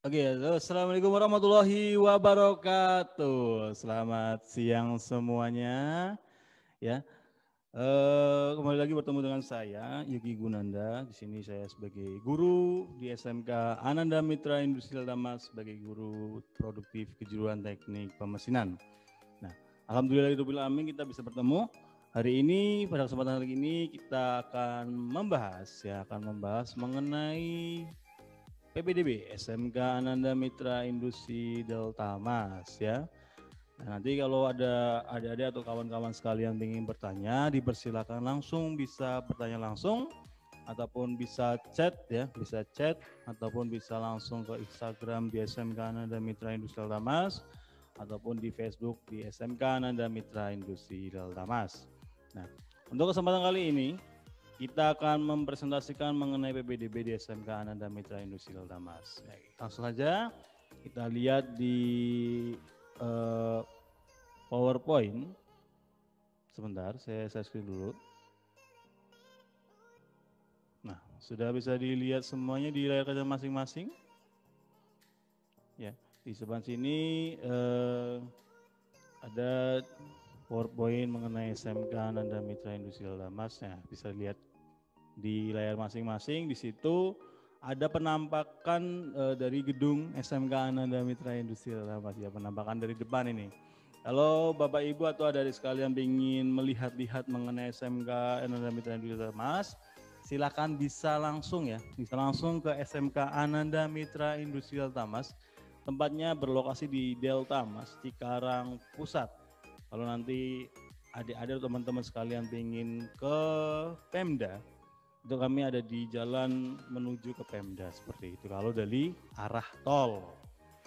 Oke, halo, assalamualaikum warahmatullahi wabarakatuh. Selamat siang semuanya. Ya, kembali lagi bertemu dengan saya Yuki Gunanda. Di sini saya sebagai guru di SMK Ananda Mitra Industrial Damas sebagai guru produktif kejuruan teknik pemesinan. Nah, alhamdulillahirobbilalamin kita bisa bertemu. Hari ini pada kesempatan kali ini kita akan membahas mengenai PPDB SMK Ananda Mitra Industri Delta Mas ya. Nah, nanti kalau ada adik-adik atau kawan-kawan sekalian ingin bertanya, dipersilakan langsung, bisa bertanya langsung ataupun bisa chat ya, bisa chat ataupun bisa langsung ke Instagram di SMK Ananda Mitra Industri Delta Mas ataupun di Facebook di SMK Ananda Mitra Industri Delta Mas. Nah, untuk kesempatan kali ini kita akan mempresentasikan mengenai PPDB di SMK Ananda Mitra Industri Delta Mas. Langsung saja kita lihat di PowerPoint. Sebentar, saya screen dulu. Nah, sudah bisa dilihat semuanya di layar kaca masing-masing. Ya, di sebelah sini ada PowerPoint mengenai SMK Ananda Mitra Industri Delta Mas. Nah, bisa lihat di layar masing-masing. Di situ ada penampakan dari gedung SMK Ananda Mitra Industri Delta Mas ya, penampakan dari depan ini. Kalau Bapak Ibu atau adik sekalian ingin melihat-lihat mengenai SMK Ananda Mitra Industri Delta Mas, silakan bisa langsung ke SMK Ananda Mitra Industri Delta Mas. Tempatnya berlokasi di Delta Mas, Cikarang Pusat. Kalau nanti adik-adik atau teman-teman sekalian ingin ke Pemda, itu kami ada di jalan menuju ke Pemda seperti itu. Kalau dari arah tol,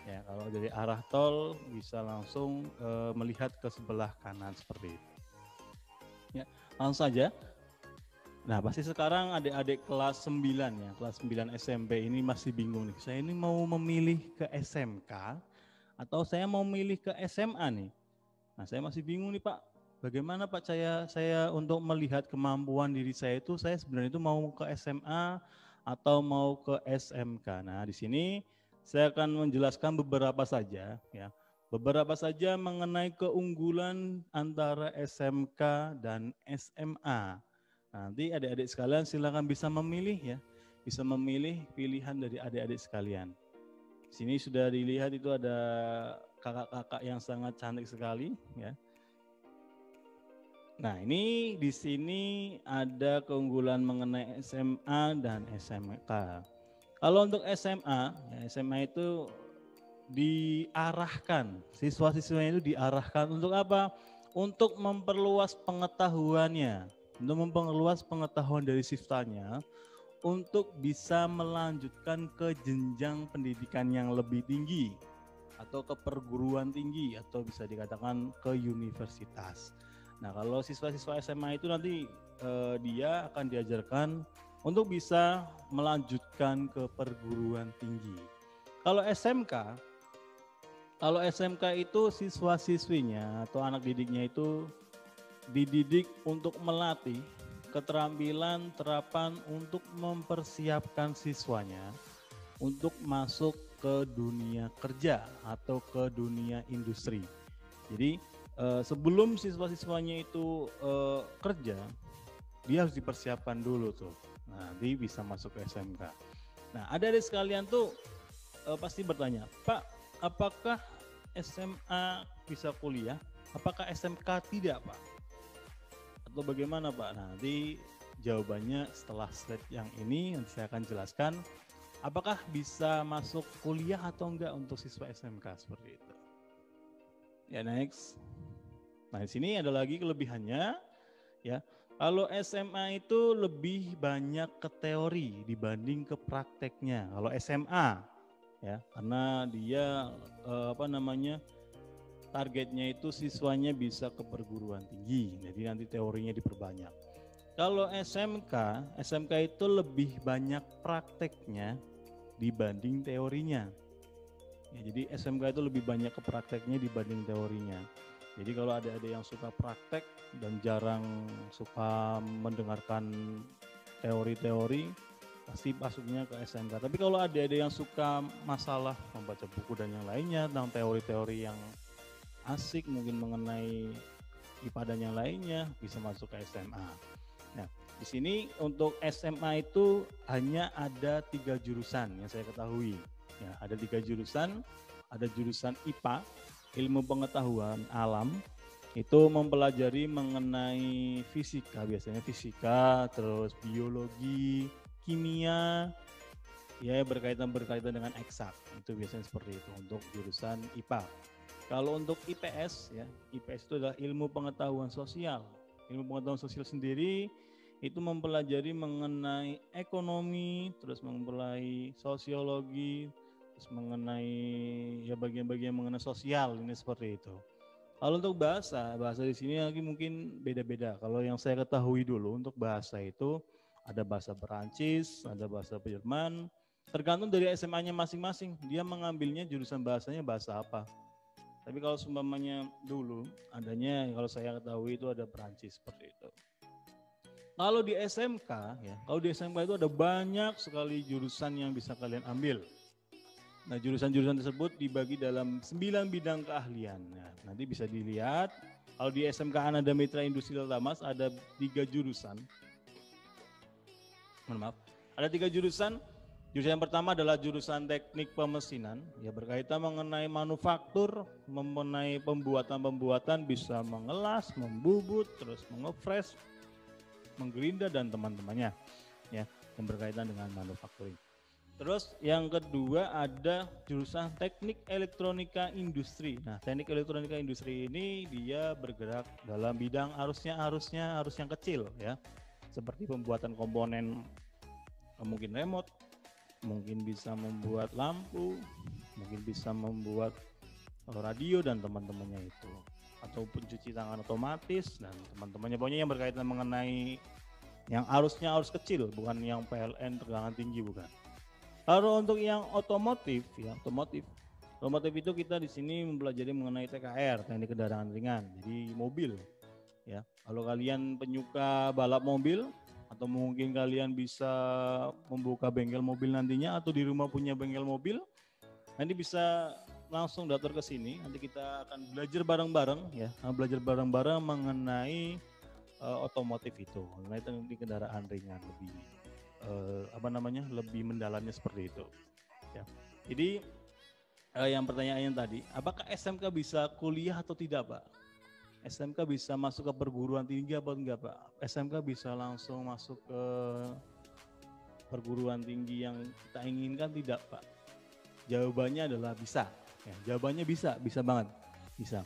ya kalau dari arah tol bisa langsung melihat ke sebelah kanan seperti itu. Ya, langsung saja. Nah, pasti sekarang adik-adik kelas 9 ya, kelas 9 SMP ini masih bingung nih. Saya ini mau memilih ke SMK atau saya mau memilih ke SMA nih. Nah, saya masih bingung nih Pak. Bagaimana Pak saya untuk melihat kemampuan diri saya itu, saya sebenarnya itu mau ke SMA atau mau ke SMK. Nah, di sini saya akan menjelaskan beberapa saja ya. Beberapa saja mengenai keunggulan antara SMK dan SMA. Nanti adik-adik sekalian silakan bisa memilih ya. Bisa memilih pilihan dari adik-adik sekalian. Di sini sudah dilihat itu ada kakak-kakak yang sangat cantik sekali ya. Nah, ini di sini ada keunggulan mengenai SMA dan SMK. Kalau untuk SMA, ya SMA itu diarahkan, siswa-siswanya itu diarahkan untuk apa? Untuk memperluas pengetahuannya, untuk memperluas pengetahuan dari siswanya, untuk bisa melanjutkan ke jenjang pendidikan yang lebih tinggi atau ke perguruan tinggi atau bisa dikatakan ke universitas. Nah, kalau siswa-siswa SMA itu nanti dia akan diajarkan untuk bisa melanjutkan ke perguruan tinggi. Kalau SMK itu siswa-siswinya atau anak didiknya itu dididik untuk melatih keterampilan terapan untuk mempersiapkan siswanya untuk masuk ke dunia kerja atau ke dunia industri. Jadi sebelum siswa-siswanya itu kerja, dia harus dipersiapkan dulu tuh. Nah, nanti bisa masuk ke SMK. Nah, ada sekalian tuh pasti bertanya, Pak, apakah SMA bisa kuliah? Apakah SMK tidak, Pak? Atau bagaimana, Pak? Nah, nanti jawabannya setelah slide yang ini nanti saya akan jelaskan apakah bisa masuk kuliah atau enggak untuk siswa SMK seperti itu. Ya, next. Nah, di sini ada lagi kelebihannya ya. Kalau SMA itu lebih banyak ke teori dibanding ke prakteknya. Kalau SMA ya, karena dia targetnya itu siswanya bisa ke perguruan tinggi. Jadi nanti teorinya diperbanyak. Kalau SMK itu lebih banyak prakteknya dibanding teorinya. Ya, jadi SMK itu lebih banyak ke prakteknya dibanding teorinya. Jadi kalau ada yang suka praktek dan jarang suka mendengarkan teori-teori, pasti masuknya ke SMK. Tapi kalau ada yang suka masalah membaca buku dan yang lainnya tentang teori-teori yang asik mungkin mengenai IPA dan yang lainnya, bisa masuk ke SMA. Nah, di sini untuk SMA itu hanya ada 3 jurusan yang saya ketahui. Ya, ada 3 jurusan, ada jurusan IPA, ilmu pengetahuan alam, itu mempelajari mengenai fisika, biasanya fisika, terus biologi, kimia, ya berkaitan dengan eksak, itu biasanya seperti itu untuk jurusan IPA. Kalau untuk IPS, ya IPS itu adalah ilmu pengetahuan sosial. Ilmu pengetahuan sosial sendiri itu mempelajari mengenai ekonomi, terus mempelajari sosiologi, terus mengenai ya bagian-bagian mengenai sosial, ini seperti itu. Kalau untuk bahasa di sini lagi mungkin beda-beda. Kalau yang saya ketahui dulu untuk bahasa itu ada bahasa Perancis, ada bahasa Jerman, tergantung dari SMA-nya masing-masing. Dia mengambilnya jurusan bahasanya bahasa apa. Tapi kalau seumpamanya dulu adanya, kalau saya ketahui itu ada Perancis seperti itu. Kalau di SMK ya, kalau di SMK itu ada banyak sekali jurusan yang bisa kalian ambil. Nah, jurusan-jurusan tersebut dibagi dalam 9 bidang keahlian. Nah, nanti bisa dilihat, kalau di SMK Ananda Mitra Industrial Tamas ada 3 jurusan. Mohon maaf, ada 3 jurusan. Jurusan yang pertama adalah jurusan teknik pemesinan, ya berkaitan mengenai manufaktur, mengenai pembuatan bisa mengelas, membubut, terus mengefresh, menggerinda dan teman-temannya, ya yang berkaitan dengan manufacturing. Terus yang kedua ada jurusan teknik elektronika industri. Nah, teknik elektronika industri ini dia bergerak dalam bidang arus yang kecil ya. Seperti pembuatan komponen, mungkin remote, mungkin bisa membuat lampu, mungkin bisa membuat radio dan teman-temannya itu. Atau pencuci tangan otomatis dan teman-temannya. Pokoknya yang berkaitan mengenai yang arus kecil, bukan yang PLN tegangan tinggi, bukan. Kalau untuk yang otomotif, ya otomotif itu kita di sini mempelajari mengenai TKR, teknik kendaraan ringan, jadi mobil. Ya, kalau kalian penyuka balap mobil atau mungkin kalian bisa membuka bengkel mobil nantinya atau di rumah punya bengkel mobil, nanti bisa langsung datang ke sini. Nanti kita akan belajar bareng-bareng, ya, belajar mengenai otomotif itu, mengenai teknik kendaraan ringan lebih mendalamnya seperti itu ya. Jadi yang pertanyaannya tadi, apakah SMK bisa kuliah atau tidak, Pak? SMK bisa masuk ke perguruan tinggi apa enggak, Pak? SMK bisa langsung masuk ke perguruan tinggi yang kita inginkan tidak, Pak? Jawabannya adalah bisa ya, jawabannya bisa banget, bisa.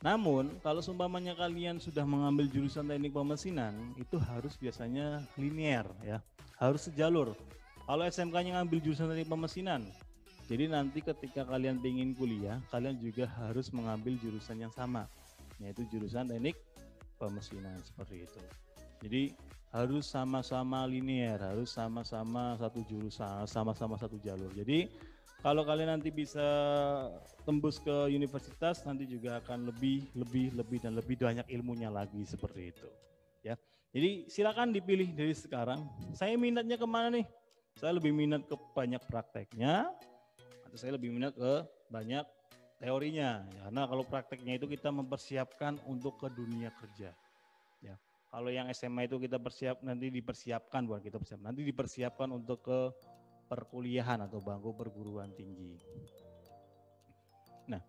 Namun kalau seumpamanya kalian sudah mengambil jurusan teknik pemesinan, itu harus biasanya linear ya, harus sejalur. Kalau SMK-nya ngambil jurusan teknik pemesinan, jadi nanti ketika kalian ingin kuliah, kalian juga harus mengambil jurusan yang sama, yaitu jurusan teknik pemesinan seperti itu. Jadi harus sama-sama linear, harus sama-sama satu jurusan, sama-sama satu jalur. Jadi kalau kalian nanti bisa tembus ke universitas, nanti juga akan lebih banyak ilmunya lagi seperti itu. Ya, jadi silakan dipilih dari sekarang. Saya minatnya kemana nih? Saya lebih minat ke banyak prakteknya, atau saya lebih minat ke banyak teorinya. Ya, karena kalau prakteknya itu kita mempersiapkan untuk ke dunia kerja. Ya, kalau yang SMA itu kita dipersiapkan untuk ke perkuliahan atau bangku perguruan tinggi. Nah,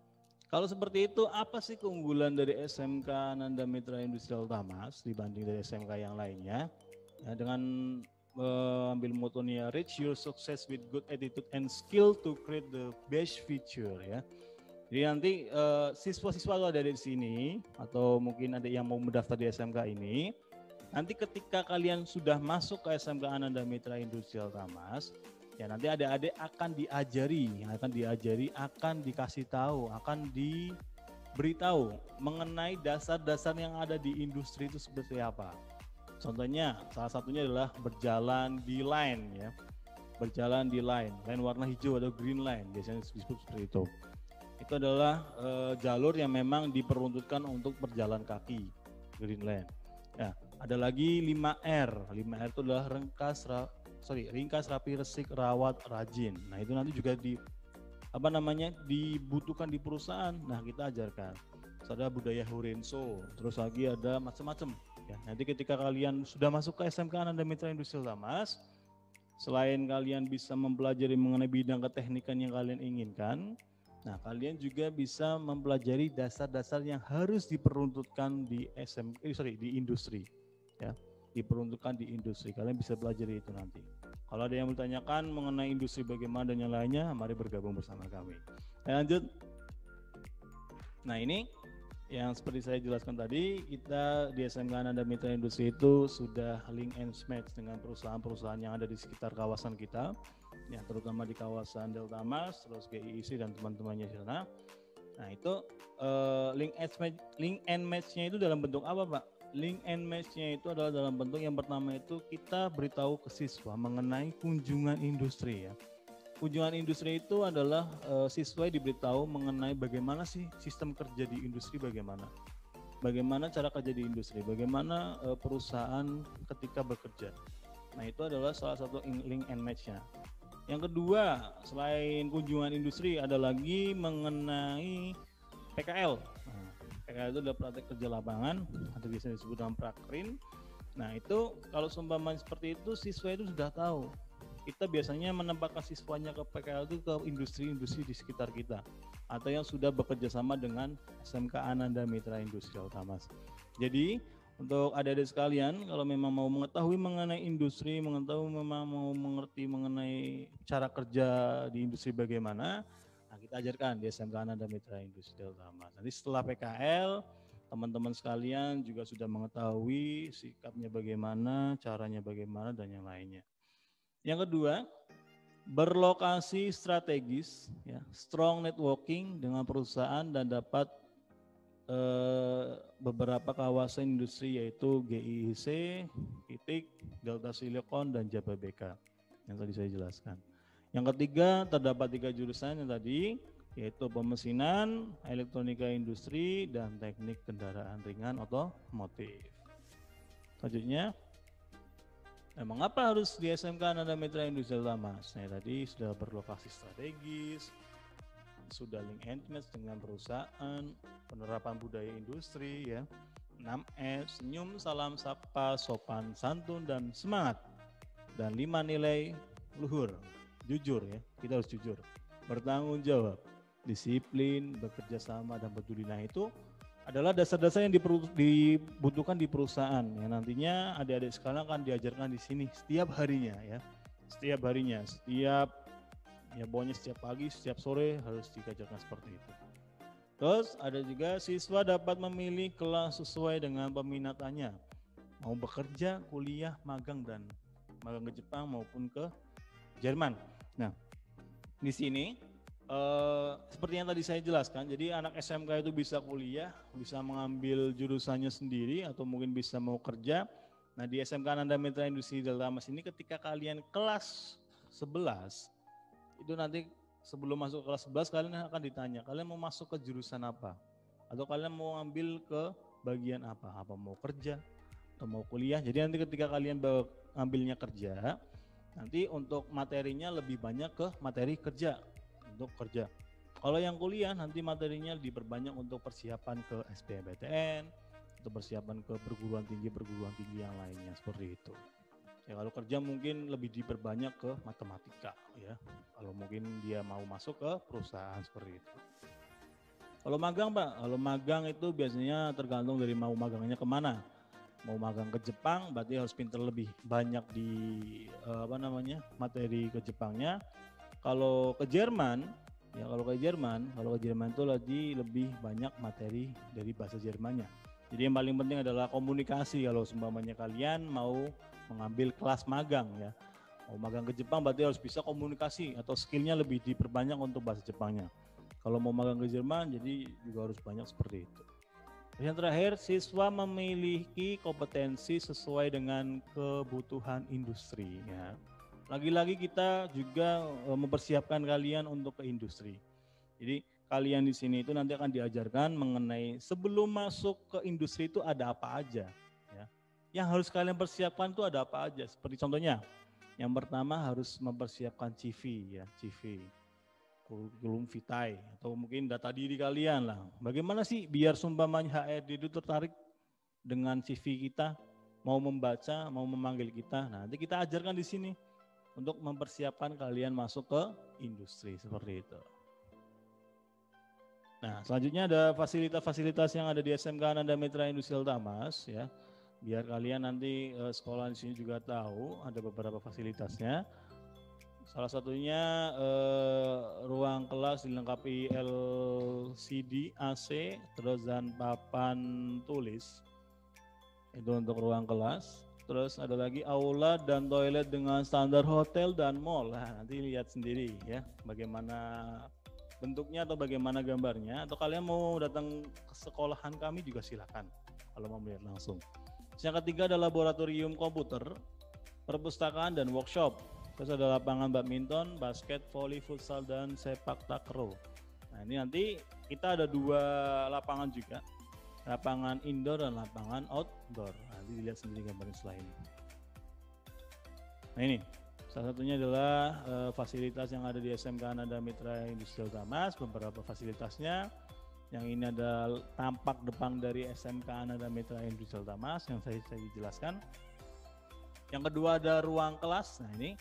kalau seperti itu, apa sih keunggulan dari SMK Ananda Mitra Industrial Tamas dibanding dari SMK yang lainnya? Ya, dengan ambil motonya reach your success with good attitude and skill to create the best future ya. Jadi nanti siswa-siswa itu ada di sini atau mungkin ada yang mau mendaftar di SMK ini. Nanti ketika kalian sudah masuk ke SMK Ananda Mitra Industrial Tamas, ya nanti adik-adik akan dikasih tahu, akan diberitahu mengenai dasar-dasar yang ada di industri itu seperti apa. Contohnya, salah satunya adalah berjalan di line ya. Berjalan di line warna hijau atau green line, biasanya disebut seperti itu. Itu adalah jalur yang memang diperuntukkan untuk berjalan kaki, green line. Ya, ada lagi 5R. 5R itu adalah ringkas, rapi, resik, rawat, rajin. Nah itu nanti juga dibutuhkan di perusahaan. Nah kita ajarkan. Terus ada budaya Horenso, terus lagi ada macam-macam. Ya, nanti ketika kalian sudah masuk ke SMK Ananda Mitra Industri Ultamas, selain kalian bisa mempelajari mengenai bidang keteknikan yang kalian inginkan, nah kalian juga bisa mempelajari dasar-dasar yang harus diperuntukkan di di industri, ya, diperuntukkan di industri. Kalian bisa pelajari itu nanti. Kalau ada yang bertanyakan mengenai industri bagaimana dan yang lainnya, mari bergabung bersama kami. Lanjut. Nah ini yang seperti saya jelaskan tadi, kita di SMK Ananda Mitra Industri itu sudah link and match dengan perusahaan-perusahaan yang ada di sekitar kawasan kita, ya, terutama di kawasan Delta Mas, terus GIIC dan teman-temannya di sana. Nah itu link and match-nya itu dalam bentuk apa Pak? Link and match-nya itu adalah dalam bentuk yang pertama itu kita beritahu ke siswa mengenai kunjungan industri, ya. Kunjungan industri itu adalah siswa diberitahu mengenai bagaimana sih sistem kerja di industri, bagaimana cara kerja di industri, bagaimana perusahaan ketika bekerja. Nah itu adalah salah satu link and match-nya. Yang kedua, selain kunjungan industri ada lagi mengenai PKL. Nah, PKL itu adalah praktek kerja lapangan atau biasanya disebut dengan prakrin. Nah itu kalau seumpama seperti itu siswa itu sudah tahu. Kita biasanya menempatkan siswanya ke PKL itu ke industri-industri di sekitar kita atau yang sudah bekerja sama dengan SMK Ananda Mitra Industri Ultamas. Jadi untuk adik-adik sekalian, kalau memang mau mengetahui mengenai industri, memang mau mengerti mengenai cara kerja di industri bagaimana, nah kita ajarkan di SMK Ananda Mitra Industri Ultamas. Nanti setelah PKL, teman-teman sekalian juga sudah mengetahui sikapnya bagaimana, caranya bagaimana, dan yang lainnya. Yang kedua, berlokasi strategis, ya, strong networking dengan perusahaan dan dapat beberapa kawasan industri yaitu GIIC, ITIK, Delta Silicon, dan Jababeka yang tadi saya jelaskan. Yang ketiga, terdapat 3 jurusan yang tadi, yaitu pemesinan, elektronika industri, dan teknik kendaraan ringan otomotif. Selanjutnya, mengapa harus di SMK Ananda Mitra Industri Ultamas? Nah, tadi sudah berlokasi strategis, sudah link and match dengan perusahaan, penerapan budaya industri, ya, 6S, senyum, salam, sapa, sopan, santun, dan semangat, dan 5 nilai luhur, jujur, ya, kita harus jujur, bertanggung jawab, disiplin, bekerja sama, dan peduli. Nah itu adalah dasar-dasar yang dibutuhkan di perusahaan, yang nantinya adik-adik sekalian akan diajarkan di sini setiap harinya, ya, setiap pagi, setiap sore harus diajarkan seperti itu. Terus ada juga siswa dapat memilih kelas sesuai dengan peminatannya, mau bekerja, kuliah, magang ke Jepang maupun ke Jerman. Nah di sini seperti yang tadi saya jelaskan, jadi anak SMK itu bisa kuliah, bisa mengambil jurusannya sendiri atau mungkin bisa mau kerja. Nah di SMK Ananda Mitra Industri Ultamas ini ketika kalian kelas 11, itu nanti sebelum masuk kelas 11 kalian akan ditanya, kalian mau masuk ke jurusan apa? Atau kalian mau ambil ke bagian apa? Apa mau kerja atau mau kuliah? Jadi nanti ketika kalian ambilnya kerja, nanti untuk materinya lebih banyak ke materi kerja. Untuk kerja. Kalau yang kuliah nanti materinya diperbanyak untuk persiapan ke SBMPTN, untuk persiapan ke perguruan tinggi yang lainnya seperti itu. Ya kalau kerja mungkin lebih diperbanyak ke matematika, ya. Kalau mungkin dia mau masuk ke perusahaan seperti itu. Kalau magang Pak, kalau magang itu biasanya tergantung dari mau magangnya kemana. Mau magang ke Jepang berarti harus pinter lebih banyak di materi ke Jepangnya. Kalau ke Jerman itu lebih banyak materi dari bahasa Jermannya. Jadi yang paling penting adalah komunikasi kalau seumpamanya kalian mau mengambil kelas magang, ya. Mau magang ke Jepang berarti harus bisa komunikasi atau skillnya lebih diperbanyak untuk bahasa Jepangnya. Kalau mau magang ke Jerman jadi juga harus banyak seperti itu. Yang terakhir, siswa memiliki kompetensi sesuai dengan kebutuhan industri, ya. Lagi-lagi kita juga mempersiapkan kalian untuk ke industri. Jadi kalian di sini itu nanti akan diajarkan mengenai sebelum masuk ke industri itu ada apa aja, ya. Yang harus kalian persiapkan itu ada apa aja. Seperti contohnya, Yang pertama harus mempersiapkan CV ya, CV, kurikulum vitae, atau mungkin data diri kalian lah. Bagaimana sih biar seumpamanya HRD itu tertarik dengan CV kita, mau membaca, mau memanggil kita. Nah, nanti kita ajarkan di sini untuk mempersiapkan kalian masuk ke industri seperti itu. Nah, selanjutnya ada fasilitas-fasilitas yang ada di SMK Ananda Mitra Industrial Tamas ya. Biar kalian nanti sekolah di sini juga tahu ada beberapa fasilitasnya. Salah satunya ruang kelas dilengkapi LCD, AC, terus dan papan tulis. Itu untuk ruang kelas. Terus ada lagi aula dan toilet dengan standar hotel dan mall. Nah, nanti lihat sendiri ya bagaimana bentuknya atau bagaimana gambarnya, atau kalian mau datang ke sekolahan kami juga silakan kalau mau melihat langsung. Yang ketiga ada laboratorium komputer, perpustakaan dan workshop. Terus ada lapangan badminton, basket, volley, futsal dan sepak takraw. Nah, ini nanti kita ada 2 lapangan juga. Lapangan indoor dan lapangan outdoor. Nanti dilihat sendiri gambarnya setelah ini. Nah, ini salah satunya adalah fasilitas yang ada di SMK Ananda Mitra Industrial Tamas, beberapa fasilitasnya. Yang ini ada tampak depan dari SMK Ananda Mitra Industrial Tamas yang saya jelaskan. Yang kedua ada ruang kelas. Nah, ini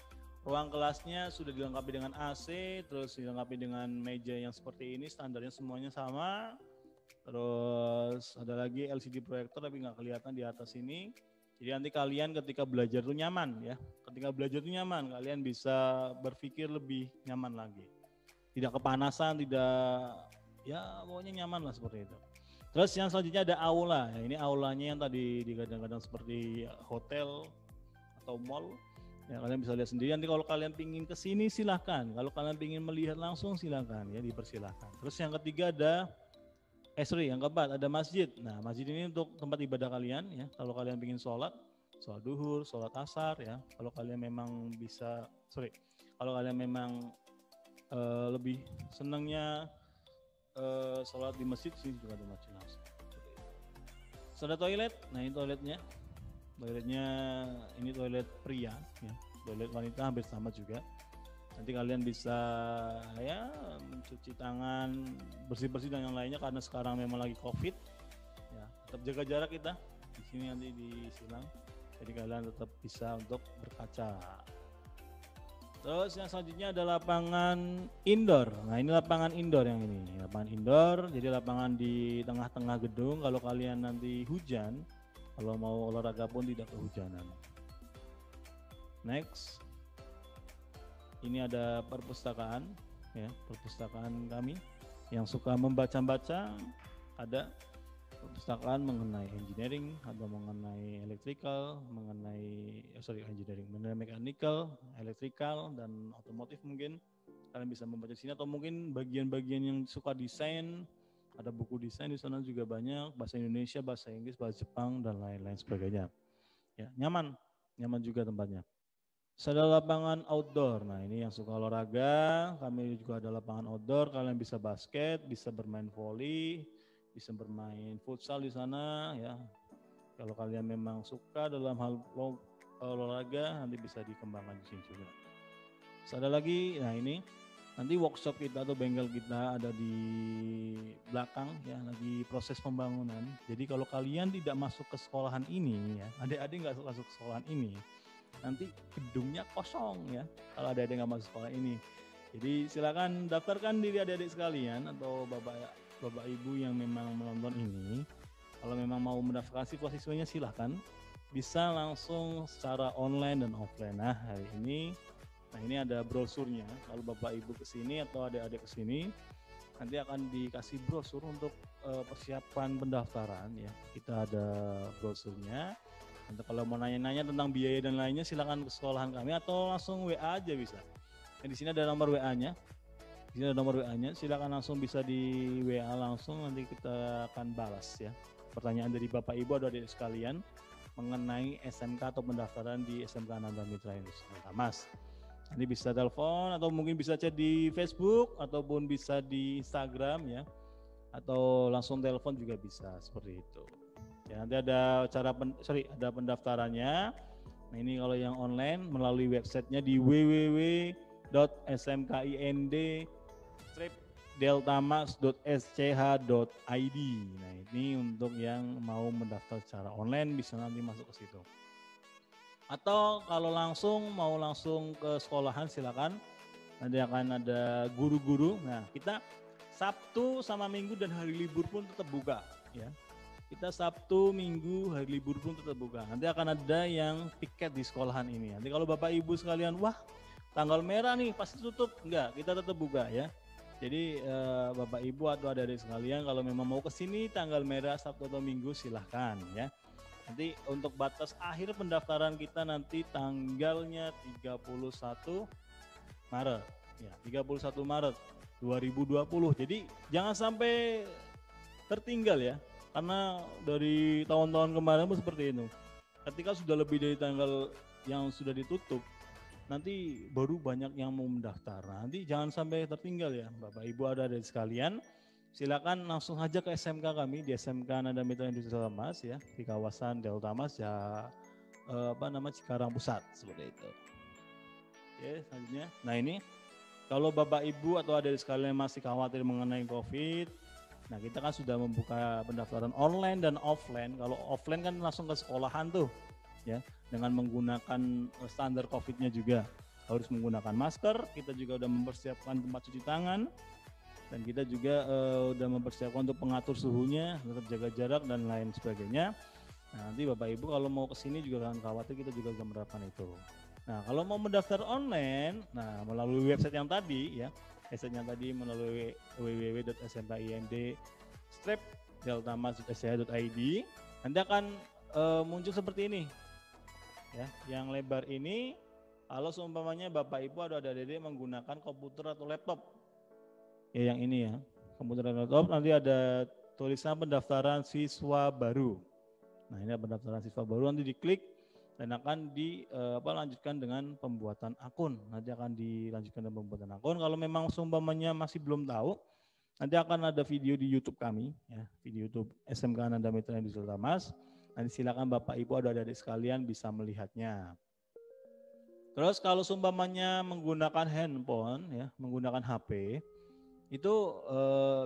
ruang kelasnya sudah dilengkapi dengan AC, terus dilengkapi dengan meja yang seperti ini, standarnya semuanya sama. Terus ada lagi LCD proyektor tapi nggak kelihatan di atas ini. Jadi nanti kalian ketika belajar itu nyaman ya. Ketika belajar itu nyaman, kalian bisa berpikir lebih nyaman lagi. Tidak kepanasan, tidak, ya pokoknya nyaman lah seperti itu. Terus yang selanjutnya ada aula. Ya, ini aulanya yang tadi kadang-kadang seperti hotel atau mall. Ya, kalian bisa lihat sendiri. Nanti kalau kalian pingin ke sini silahkan. Kalau kalian pingin melihat langsung silahkan ya, dipersilahkan. Terus yang ketiga ada yang keempat ada masjid. Nah, masjid ini untuk tempat ibadah kalian ya. Kalau kalian ingin sholat duhur, sholat asar ya. Kalau kalian memang kalau kalian memang lebih senangnya sholat di masjid, sini juga ada masjid langsung. Ada toilet. Nah, ini toiletnya. Toiletnya ini toilet pria ya. Toilet wanita hampir sama juga. Nanti kalian bisa ya mencuci tangan, bersih-bersih dan yang lainnya karena sekarang memang lagi COVID. Ya, tetap jaga jarak kita. Di sini nanti disilang. Jadi kalian tetap bisa untuk berkaca. Terus yang selanjutnya ada lapangan indoor. Nah, ini lapangan indoor yang ini. Lapangan indoor, jadi lapangan di tengah-tengah gedung. Kalau kalian nanti hujan, kalau mau olahraga pun tidak kehujanan. Next. Ini ada perpustakaan ya, perpustakaan kami yang suka membaca-baca. Ada perpustakaan mengenai engineering, ada mengenai electrical, mengenai mechanical, electrical dan otomotif mungkin. Kalian bisa membaca di sini, atau mungkin bagian-bagian yang suka desain, ada buku desain di sana juga banyak, bahasa Indonesia, bahasa Inggris, bahasa Jepang dan lain-lain sebagainya. Ya, nyaman juga tempatnya. Ada lapangan outdoor. Nah, ini yang suka olahraga, kami juga ada lapangan outdoor. Kalian bisa basket, bisa bermain volley, bisa bermain futsal di sana ya. Kalau kalian memang suka dalam hal olahraga, nanti bisa dikembangkan di sini juga. Ada lagi, nah ini nanti workshop kita atau bengkel kita ada di belakang ya, lagi proses pembangunan. Jadi kalau kalian tidak masuk ke sekolahan ini ya, adik-adik nggak masuk ke sekolahan ini, nanti gedungnya kosong ya kalau ada yang nggak masuk sekolah ini. Jadi silakan daftarkan diri adik-adik sekalian atau bapak ibu yang memang menonton ini. Kalau memang mau mendaftarkan siswa-siswanya silahkan, bisa langsung secara online dan offline. Nah, hari ini ada brosurnya. Kalau bapak ibu kesini atau adik-adik kesini, nanti akan dikasih brosur untuk persiapan pendaftaran ya. Kita ada brosurnya. Nanti kalau mau nanya-nanya tentang biaya dan lainnya silakan ke sekolahan kami atau langsung WA aja bisa. Nah, di sini ada nomor WA-nya. Di sini ada nomor WA-nya. Silakan langsung bisa di WA langsung, nanti kita akan balas ya. Pertanyaan dari Bapak Ibu atau adik sekalian mengenai SMK atau pendaftaran di SMK Ananda Mitra Industrial Tamas. Nanti bisa telepon atau mungkin bisa chat di Facebook ataupun bisa di Instagram ya. Atau langsung telepon juga bisa seperti itu. Ya, nanti ada ada pendaftarannya. Nah ini kalau yang online melalui websitenya di www.smkind-deltamas.sch.id. Nah ini untuk yang mau mendaftar secara online bisa nanti masuk ke situ. Atau kalau mau langsung ke sekolahan silakan. Nanti akan ada guru-guru. Nah kita Sabtu sama Minggu dan hari libur pun tetap buka ya. Kita Sabtu, Minggu, hari libur pun tetap buka. Nanti akan ada yang piket di sekolahan ini. Nanti kalau Bapak Ibu sekalian, wah tanggal merah nih pasti tutup. Enggak, kita tetap buka ya. Jadi Bapak Ibu atau adik-adik sekalian kalau memang mau ke sini tanggal merah Sabtu atau Minggu silahkan ya. Nanti untuk batas akhir pendaftaran kita nanti tanggalnya 31 Maret. Ya, 31 Maret 2020. Jadi jangan sampai tertinggal ya. Karena dari tahun-tahun kemarin pun seperti itu. Ketika sudah lebih dari tanggal yang sudah ditutup, nanti baru banyak yang mau mendaftar. Nanti jangan sampai tertinggal ya, Bapak Ibu ada sekalian. Silakan langsung aja ke SMK kami di SMK Nanda Mitra Industri Mas ya, di kawasan Delta Mas ya, Cikarang Pusat seperti itu. Oke, selanjutnya. Nah ini kalau Bapak Ibu atau adik sekalian masih khawatir mengenai COVID, nah kita kan sudah membuka pendaftaran online dan offline. Kalau offline kan langsung ke sekolahan tuh ya, dengan menggunakan standar COVID-nya juga. Harus menggunakan masker, kita juga udah mempersiapkan tempat cuci tangan, dan kita juga udah mempersiapkan untuk pengatur suhunya, tetap jaga jarak dan lain sebagainya. Nah, nanti Bapak Ibu kalau mau kesini juga jangan khawatir, kita juga sudah menerapkan itu. Nah kalau mau mendaftar online, nah melalui website yang tadi ya, website-nya tadi melalui www.smkind-deltamas.sch.id, nanti akan muncul seperti ini ya, yang lebar ini. Kalau seumpamanya Bapak Ibu atau adik-adik menggunakan komputer atau laptop ya, yang ini ya, komputer atau laptop, nanti ada tulisan pendaftaran siswa baru. Nah ini pendaftaran siswa baru, nanti diklik dan akan dilanjutkan dengan pembuatan akun. Nanti akan dilanjutkan dengan pembuatan akun. Kalau memang seumpamanya masih belum tahu, nanti akan ada video di YouTube kami, ya, video YouTube SMK Nanda Mitra Industri Mas. Nanti silakan Bapak Ibu atau adik-adik sekalian bisa melihatnya. Terus kalau seumpamanya menggunakan handphone, ya, menggunakan HP, itu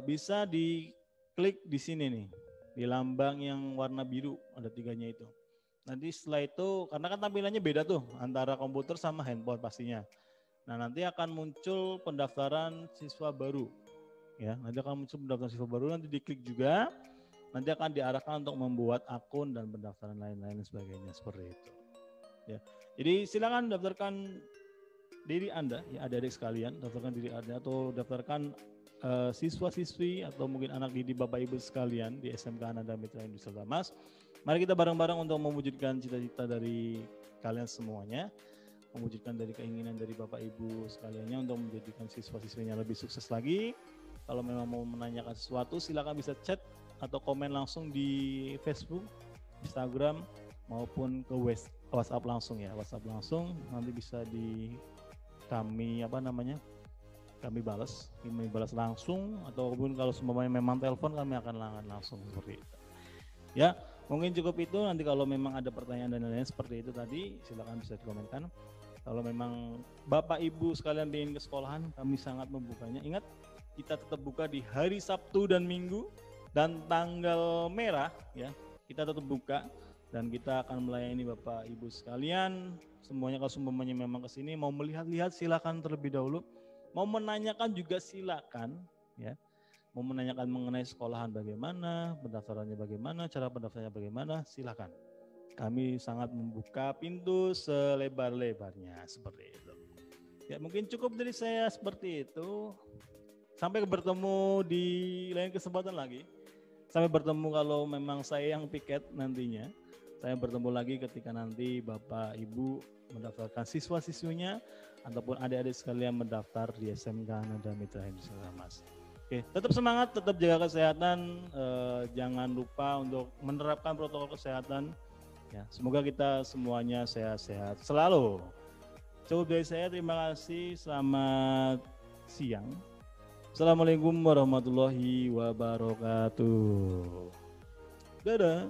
bisa diklik di sini nih, di lambang yang warna biru, ada tiganya itu. Nanti setelah itu, karena kan tampilannya beda tuh antara komputer sama handphone pastinya. Nah nanti akan muncul pendaftaran siswa baru. Ya, nanti akan muncul pendaftaran siswa baru, nanti diklik juga. Nanti akan diarahkan untuk membuat akun dan pendaftaran lain-lain sebagainya seperti itu. Ya, jadi silakan daftarkan diri Anda, ya adik-adik sekalian, daftarkan diri Anda atau daftarkan siswa-siswi atau mungkin anak didik Bapak Ibu sekalian di SMK Nanda Mitra Industri Mas. Mari kita bareng-bareng untuk mewujudkan cita-cita dari kalian semuanya, mewujudkan dari keinginan dari Bapak Ibu sekaliannya untuk menjadikan siswa-siswinya lebih sukses lagi. Kalau memang mau menanyakan sesuatu, silakan bisa chat atau komen langsung di Facebook, Instagram, maupun ke WhatsApp langsung ya. WhatsApp langsung nanti bisa di kami kami balas langsung, ataupun kalau semuanya memang telepon kami akan langsung seperti itu. Ya, mungkin cukup itu. Nanti kalau memang ada pertanyaan dan lain-lain seperti itu tadi, silakan bisa dikomenkan. Kalau memang Bapak Ibu sekalian ingin ke sekolahan, kami sangat membukanya. Ingat, kita tetap buka di hari Sabtu dan Minggu, dan tanggal merah ya, kita tetap buka, dan kita akan melayani Bapak Ibu sekalian semuanya. Kalau semuanya memang ke sini mau melihat-lihat, silakan terlebih dahulu. Mau menanyakan juga silakan ya. Mau menanyakan mengenai sekolahan bagaimana, pendaftarannya bagaimana, cara pendaftarannya bagaimana, silakan. Kami sangat membuka pintu selebar-lebarnya seperti itu. Ya, mungkin cukup dari saya seperti itu. Sampai bertemu di lain kesempatan lagi. Sampai bertemu kalau memang saya yang piket nantinya. Saya bertemu lagi ketika nanti Bapak Ibu mendaftarkan siswa-siswinya ataupun adik-adik sekalian mendaftar di SMK Nanda Mitra Industri Mas. Oke, tetap semangat, tetap jaga kesehatan, jangan lupa untuk menerapkan protokol kesehatan. Ya, semoga kita semuanya sehat-sehat selalu. Cukup dari saya, terima kasih, selamat siang. Assalamualaikum warahmatullahi wabarakatuh. Dadah.